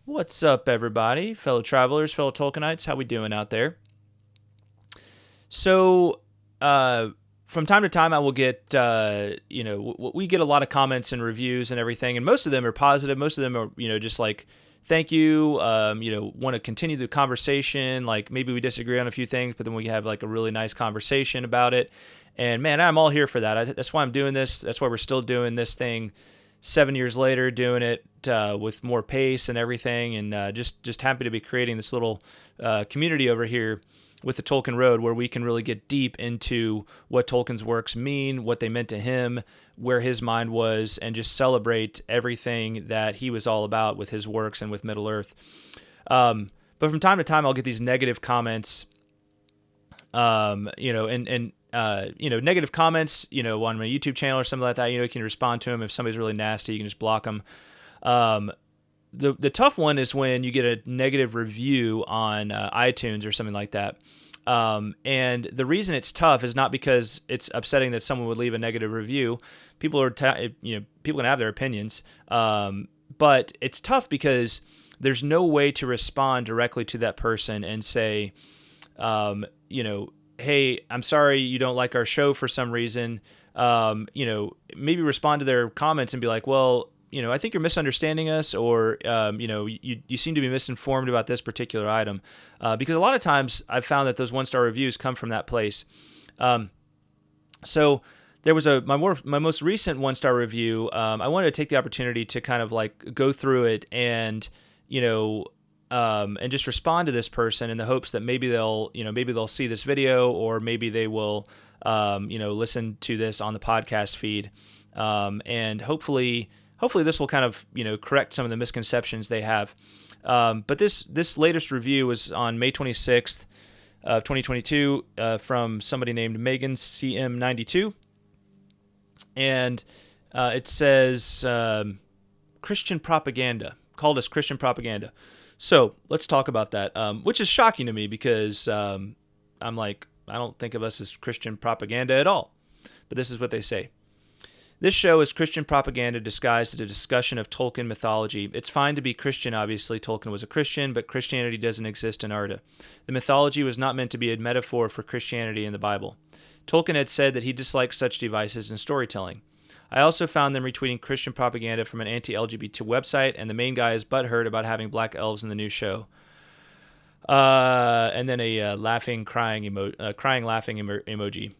What's up, everybody? Fellow travelers, fellow Tolkienites, how we doing out there? So, uh, from time to time, I will get, we get a lot of comments and reviews and everything, and most of them are positive. Most of them are, just like, thank you, want to continue the conversation. Like, maybe we disagree on a few things, but then we have, like, a really nice conversation about it. And man, I'm all here for that. That's why I'm doing this. That's why we're still doing this thing 7 years later, doing it with more pace and everything, and just happy to be creating this little community over here with the Tolkien Road, where we can really get deep into what Tolkien's works mean, what they meant to him, where his mind was, and just celebrate everything that he was all about with his works and with Middle Earth. But from time to time, I'll get these negative comments, negative comments, on my YouTube channel or something like that. You can respond to them. If somebody's really nasty, you can just block them. The tough one is when you get a negative review on iTunes or something like that. And the reason it's tough is not because it's upsetting that someone would leave a negative review. People people can have their opinions, but it's tough because there's no way to respond directly to that person and say, hey, I'm sorry you don't like our show for some reason. Maybe respond to their comments and be like, well, I think you're misunderstanding us, or, you seem to be misinformed about this particular item. Because a lot of times I've found that those one-star reviews come from that place. So there was my most recent one-star review. I wanted to take the opportunity to kind of like go through it and, and just respond to this person in the hopes that maybe they'll see this video, or maybe they will, listen to this on the podcast feed. And hopefully this will kind of, correct some of the misconceptions they have. But this latest review was on May 26th of 2022 from somebody named Megan CM92. And it says Christian propaganda, called us Christian propaganda. So let's talk about that, which is shocking to me because I'm like, I don't think of us as Christian propaganda at all. But this is what they say. This show is Christian propaganda disguised as a discussion of Tolkien mythology. It's fine to be Christian, obviously. Tolkien was a Christian, but Christianity doesn't exist in Arda. The mythology was not meant to be a metaphor for Christianity in the Bible. Tolkien had said that he disliked such devices in storytelling. I also found them retweeting Christian propaganda from an anti-LGBT website, and the main guy is butthurt about having black elves in the new show. And then a laughing, laughing emoji.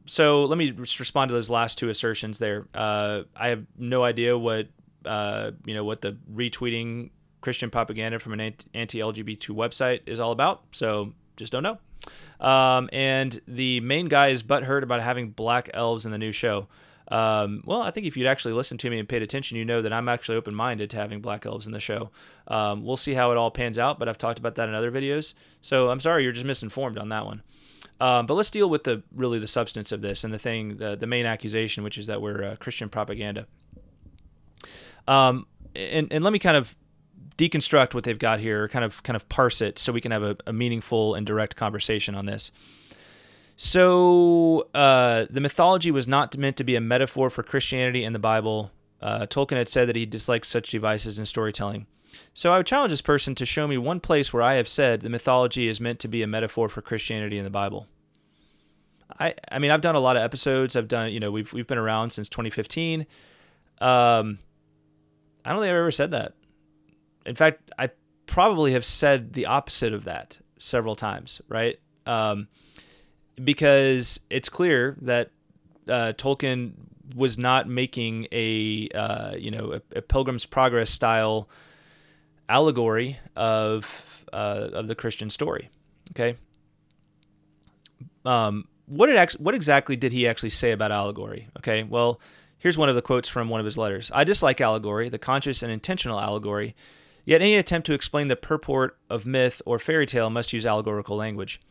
So let me just respond to those last two assertions there. I have no idea what the retweeting Christian propaganda from an anti-LGBT website is all about. So just don't know. And the main guy is butthurt about having black elves in the new show. Well, I think if you'd actually listened to me and paid attention, you know that I'm actually open-minded to having black elves in the show. We'll see how it all pans out, but I've talked about that in other videos. So I'm sorry, you're just misinformed on that one. But let's deal with the substance of this and the main accusation, which is that we're Christian propaganda. And let me kind of deconstruct what they've got here, kind of parse it, so we can have a meaningful and direct conversation on this. So the mythology was not meant to be a metaphor for Christianity in the Bible. Tolkien had said that he dislikes such devices in storytelling. So I would challenge this person to show me one place where I have said the mythology is meant to be a metaphor for Christianity in the Bible. I mean, I've done a lot of episodes. I've done, we've been around since 2015. I don't think I've ever said that. In fact, I probably have said the opposite of that several times, right? Because it's clear that Tolkien was not making a Pilgrim's Progress style allegory of the Christian story. Okay. What exactly did he actually say about allegory? Okay. Well, here's one of the quotes from one of his letters. I dislike allegory, the conscious and intentional allegory. Yet any attempt to explain the purport of myth or fairy tale must use allegorical language.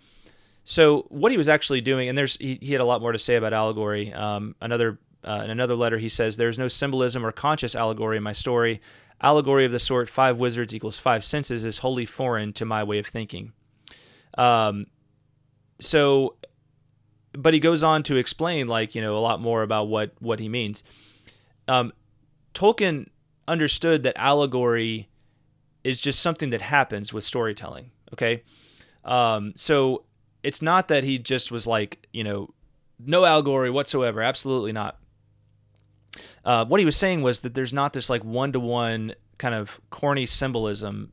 So what he was actually doing, and he had a lot more to say about allegory. In another letter, he says, "There is no symbolism or conscious allegory in my story. Allegory of the sort 5 wizards equals 5 senses is wholly foreign to my way of thinking." But he goes on to explain, a lot more about what he means. Tolkien understood that allegory is just something that happens with storytelling. Okay, so it's not that he just was like, no allegory whatsoever. Absolutely not. What he was saying was that there's not this like one-to-one kind of corny symbolism,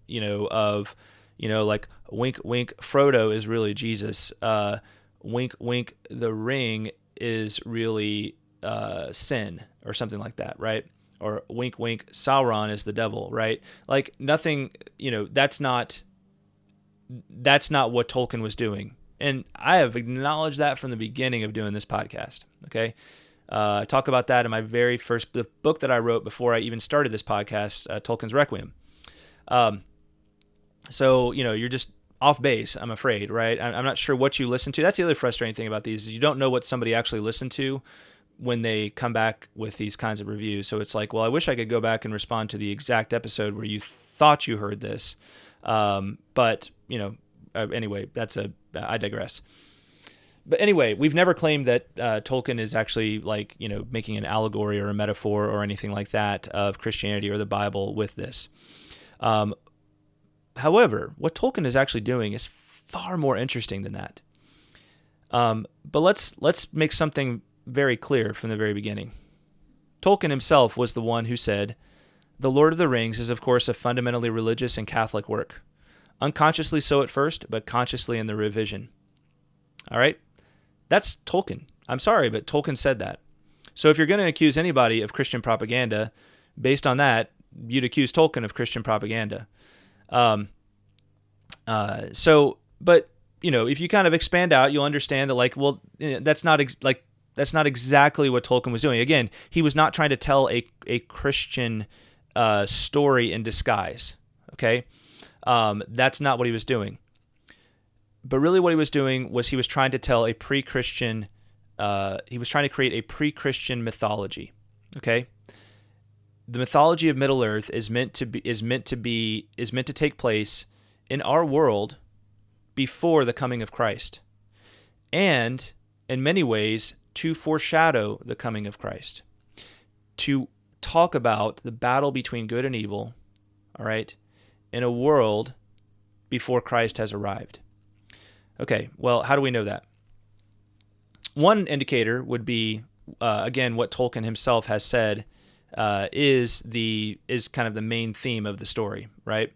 of, like wink, wink, Frodo is really Jesus. Wink, wink, the ring is really sin or something like that, right? Or wink, wink, Sauron is the devil, right? Like nothing, that's not what Tolkien was doing. And I have acknowledged that from the beginning of doing this podcast, okay? I talk about that in my very first the book that I wrote before I even started this podcast, Tolkien's Requiem. So, you're just off base, I'm afraid, right? I'm not sure what you listen to. That's the other frustrating thing about these is you don't know what somebody actually listened to when they come back with these kinds of reviews. So it's like, well, I wish I could go back and respond to the exact episode where you thought you heard this. But, anyway, I digress. But anyway, we've never claimed that Tolkien is actually like, making an allegory or a metaphor or anything like that of Christianity or the Bible with this. However, what Tolkien is actually doing is far more interesting than that. But let's make something very clear from the very beginning. Tolkien himself was the one who said, "The Lord of the Rings is, of course, a fundamentally religious and Catholic work. Unconsciously so at first, but consciously in the revision." All right? That's Tolkien. I'm sorry, but Tolkien said that. So if you're going to accuse anybody of Christian propaganda, based on that, you'd accuse Tolkien of Christian propaganda. But if you kind of expand out, you'll understand that, like, well, that's not exactly what Tolkien was doing. Again, he was not trying to tell a Christian story in disguise. Okay, that's not what he was doing. But really what he was doing was he was trying to tell a pre-Christian, he was trying to create a pre-Christian mythology, okay? The mythology of Middle-earth is meant to take place in our world before the coming of Christ. And in many ways to foreshadow the coming of Christ. To talk about the battle between good and evil, all right, in a world before Christ has arrived. Okay, well, how do we know that? One indicator would be, again, what Tolkien himself has said is kind of the main theme of the story, right?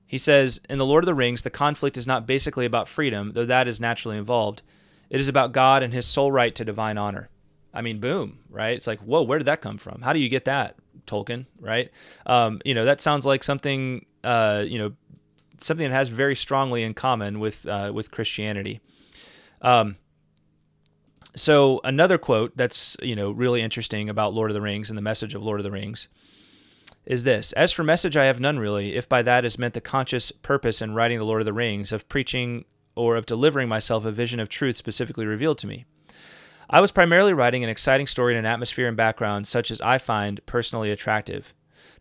He says, in The Lord of the Rings, the conflict is not basically about freedom, though that is naturally involved. It is about God and his sole right to divine honor. I mean, boom, right? It's like, whoa, where did that come from? How do you get that, Tolkien, right? That sounds like something, something that has very strongly in common with Christianity. So another quote that's really interesting about Lord of the Rings and the message of Lord of the Rings is this: "As for message, I have none really, if by that is meant the conscious purpose in writing the Lord of the Rings, of preaching or of delivering myself a vision of truth specifically revealed to me. I was primarily writing an exciting story in an atmosphere and background such as I find personally attractive.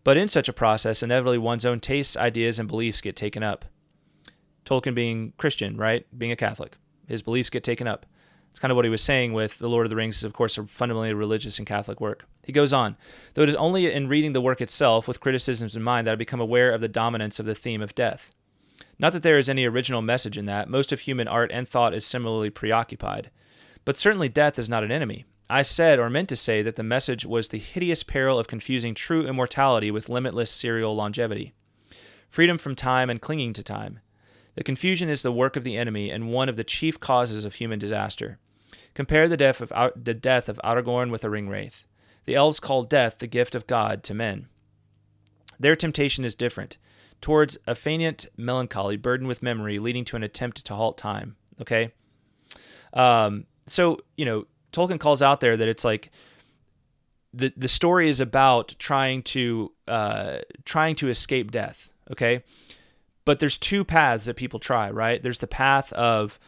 But in such a process, inevitably one's own tastes, ideas, and beliefs get taken up." Tolkien being Christian, right? Being a Catholic. His beliefs get taken up. It's kind of what he was saying with The Lord of the Rings is, of course, a fundamentally religious and Catholic work. He goes on, "Though it is only in reading the work itself, with criticisms in mind, that I become aware of the dominance of the theme of death. Not that there is any original message in that. Most of human art and thought is similarly preoccupied. But certainly death is not an enemy. I said, or meant to say, that the message was the hideous peril of confusing true immortality with limitless serial longevity. Freedom from time and clinging to time. The confusion is the work of the enemy and one of the chief causes of human disaster. Compare the death of Aragorn with a ringwraith. The elves call death the gift of God to men. Their temptation is different, towards a fainéant melancholy burdened with memory, leading to an attempt to halt time." Okay? So, Tolkien calls out there that it's like the story is about trying to escape death, okay? But there's two paths that people try, right? There's the path of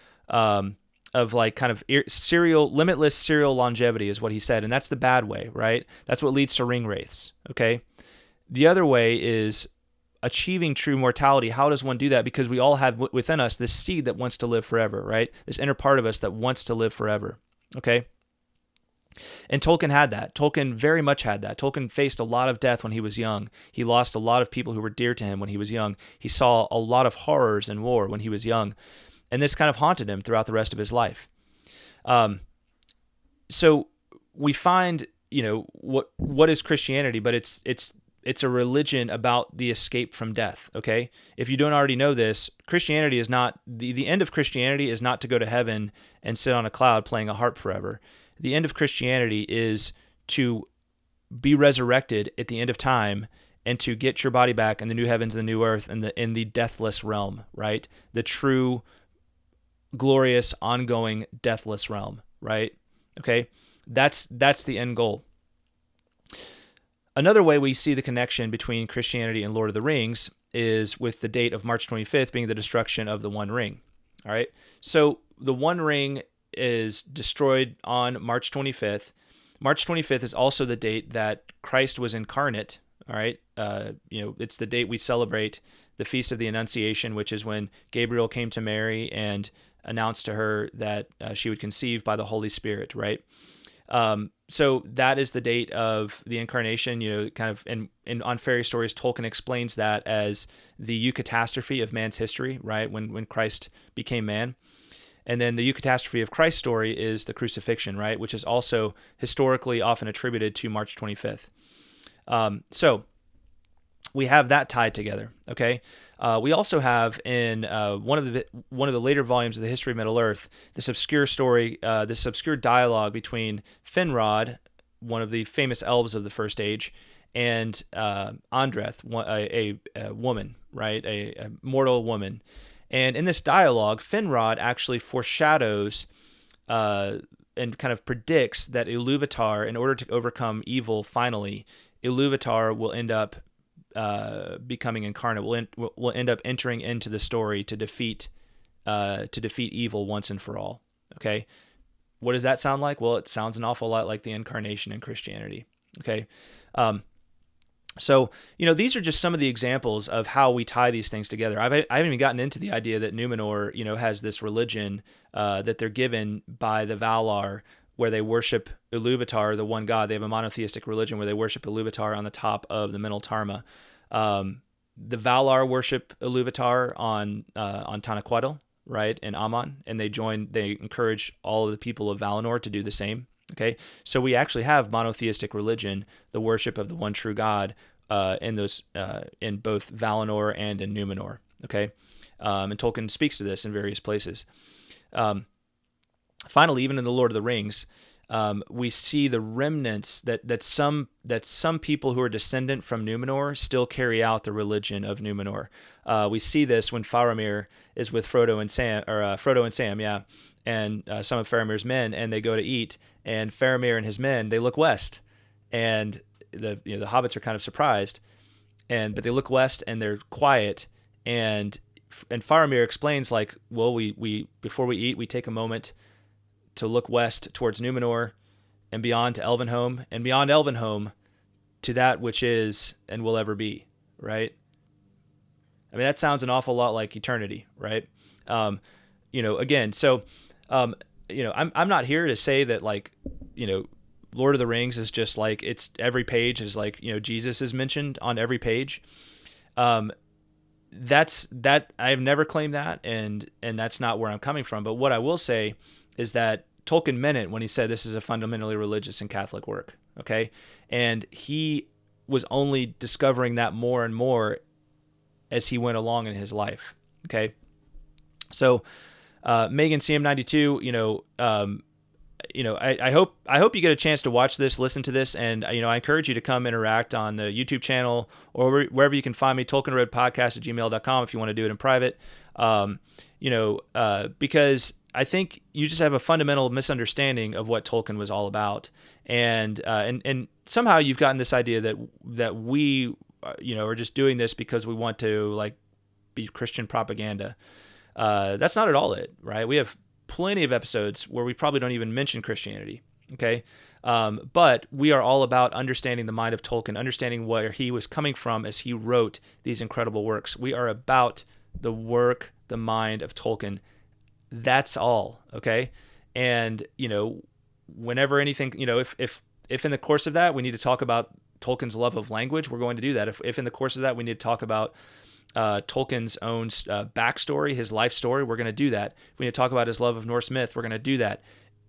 like kind of limitless serial longevity is what he said, and that's the bad way, right? That's what leads to ring wraiths, okay? The other way is achieving true mortality. How does one do that? Because we all have within us this seed that wants to live forever, right? This inner part of us that wants to live forever, okay? And Tolkien had that. Tolkien very much had that. Tolkien faced a lot of death when he was young. He lost a lot of people who were dear to him when he was young. He saw a lot of horrors and war when he was young. And this kind of haunted him throughout the rest of his life. So we find, what is Christianity? But it's a religion about the escape from death. Okay, if you don't already know this, Christianity is not the end of Christianity is not to go to heaven and sit on a cloud playing a harp forever. The end of Christianity is to be resurrected at the end of time and to get your body back in the new heavens and the new earth and in the deathless realm, right? The true, glorious, ongoing, deathless realm, right? Okay, that's the end goal. Another way we see the connection between Christianity and Lord of the Rings is with the date of March 25th being the destruction of the One Ring. All right, so the One Ring is destroyed on March 25th. March 25th is also the date that Christ was incarnate. All right, it's the date we celebrate the Feast of the Annunciation, which is when Gabriel came to Mary and announced to her that she would conceive by the Holy Spirit, right? So that is the date of the incarnation, kind of on fairy stories, Tolkien explains that as the eucatastrophe of man's history, right? When Christ became man. And then the eucatastrophe of Christ's story is the crucifixion, right? Which is also historically often attributed to March 25th. So we have that tied together, okay? We also have in one of the later volumes of the History of Middle Earth this obscure story, this obscure dialogue between Finrod, one of the famous elves of the First Age, and Andreth, a woman, right, a mortal woman. And in this dialogue, Finrod actually foreshadows and kind of predicts that Iluvatar, in order to overcome evil, finally, Iluvatar will end up becoming incarnate. Will end up entering into the story to defeat evil once and for all. Okay, what does that sound like? Well, it sounds an awful lot like the incarnation in Christianity. Okay, so these are just some of the examples of how we tie these things together. I haven't even gotten into the idea that Numenor, has this religion that they're given by the Valar, where they worship Iluvatar, the one god. They have a monotheistic religion where they worship Iluvatar on the top of the Middle Tarma. The Valar worship Iluvatar on Tanaquil, right, in Aman, and they encourage all of the people of Valinor to do the same. Okay, so we actually have monotheistic religion, the worship of the one true God, in both Valinor and in Numenor. Okay, and Tolkien speaks to this in various places. Finally, even in the Lord of the Rings, we see the remnants that some people who are descendant from Numenor still carry out the religion of Numenor. We see this when Faramir is with Frodo and Sam, yeah, and some of Faramir's men, and they go to eat, and Faramir and his men, they look west, and the hobbits are kind of surprised, but they look west and they're quiet, and Faramir explains, like, well, we before we eat, we take a moment to look west towards Numenor and beyond to Elvenhome, and beyond Elvenhome to that which is and will ever be, right? I mean, that sounds an awful lot like eternity, right? Again, so, I'm not here to say that, like, Lord of the Rings is just like, it's every page is like, Jesus is mentioned on every page. That's I've never claimed that, and that's not where I'm coming from. But what I will say is that Tolkien meant it when he said this is a fundamentally religious and Catholic work. Okay, and he was only discovering that more and more as he went along in his life. Okay, so Megan CM92, I hope you get a chance to watch this, listen to this, and I encourage you to come interact on the YouTube channel or wherever you can find me, TolkienRoadPodcast@gmail.com, if you want to do it in private. Because I think you just have a fundamental misunderstanding of what Tolkien was all about, and somehow you've gotten this idea that we are just doing this because we want to, like, be Christian propaganda. That's not at all it, right? We have plenty of episodes where we probably don't even mention Christianity, okay? But we are all about understanding the mind of Tolkien, understanding where he was coming from as he wrote these incredible works. We are about the work, the mind of Tolkien. That's all, okay? And, whenever anything, if in the course of that we need to talk about Tolkien's love of language, we're going to do that. If in the course of that we need to talk about Tolkien's own backstory, his life story, we're going to do that. If we need to talk about his love of Norse myth, we're going to do that.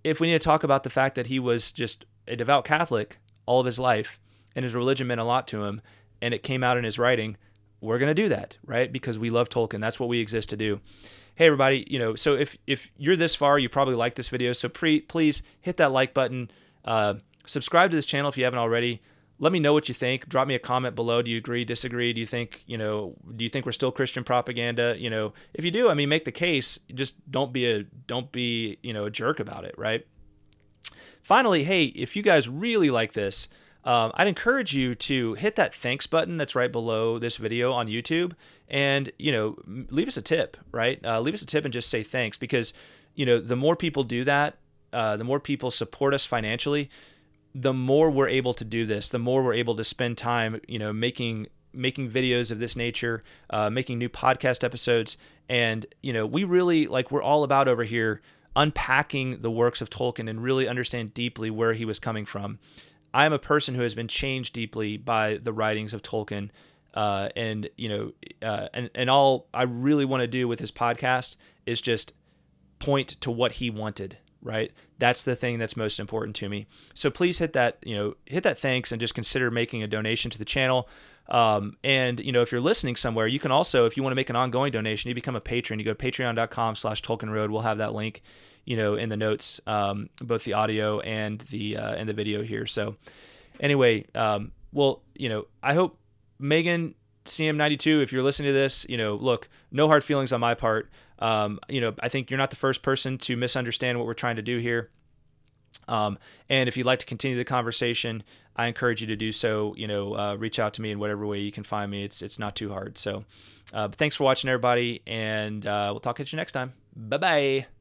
If we need to talk about the fact that he was just a devout Catholic all of his life and his religion meant a lot to him and it came out in his writing, we're going to do that, right? Because we love Tolkien. That's what we exist to do. Hey, everybody, so if you're this far, you probably like this video. So please hit that like button. Subscribe to this channel if you haven't already. Let me know what you think. Drop me a comment below. Do you agree, disagree? Do you think we're still Christian propaganda? If you do, I mean, make the case. Just don't be a jerk about it, right? Finally, hey, if you guys really like this, I'd encourage you to hit that thanks button that's right below this video on YouTube and, leave us a tip, right? Leave us a tip and just say thanks, because, the more people do that, the more people support us financially, the more we're able to do this, the more we're able to spend time, making videos of this nature, making new podcast episodes. And, we really, we're all about over here unpacking the works of Tolkien and really understand deeply where he was coming from. I am a person who has been changed deeply by the writings of Tolkien. And all I really want to do with this podcast is just point to what he wanted, right? That's the thing that's most important to me. So please hit that thanks and just consider making a donation to the channel. And if you're listening somewhere, you can also, if you want to make an ongoing donation, you become a patron. You go to patreon.com/TolkienRoad. We'll have that link, in the notes, both the audio and the video here. So anyway, I hope Megan CM92, if you're listening to this, look, no hard feelings on my part. I think you're not the first person to misunderstand what we're trying to do here. And if you'd like to continue the conversation, I encourage you to do so. Reach out to me in whatever way you can find me. It's not too hard. So, thanks for watching, everybody, and we'll talk at you next time. Bye-bye.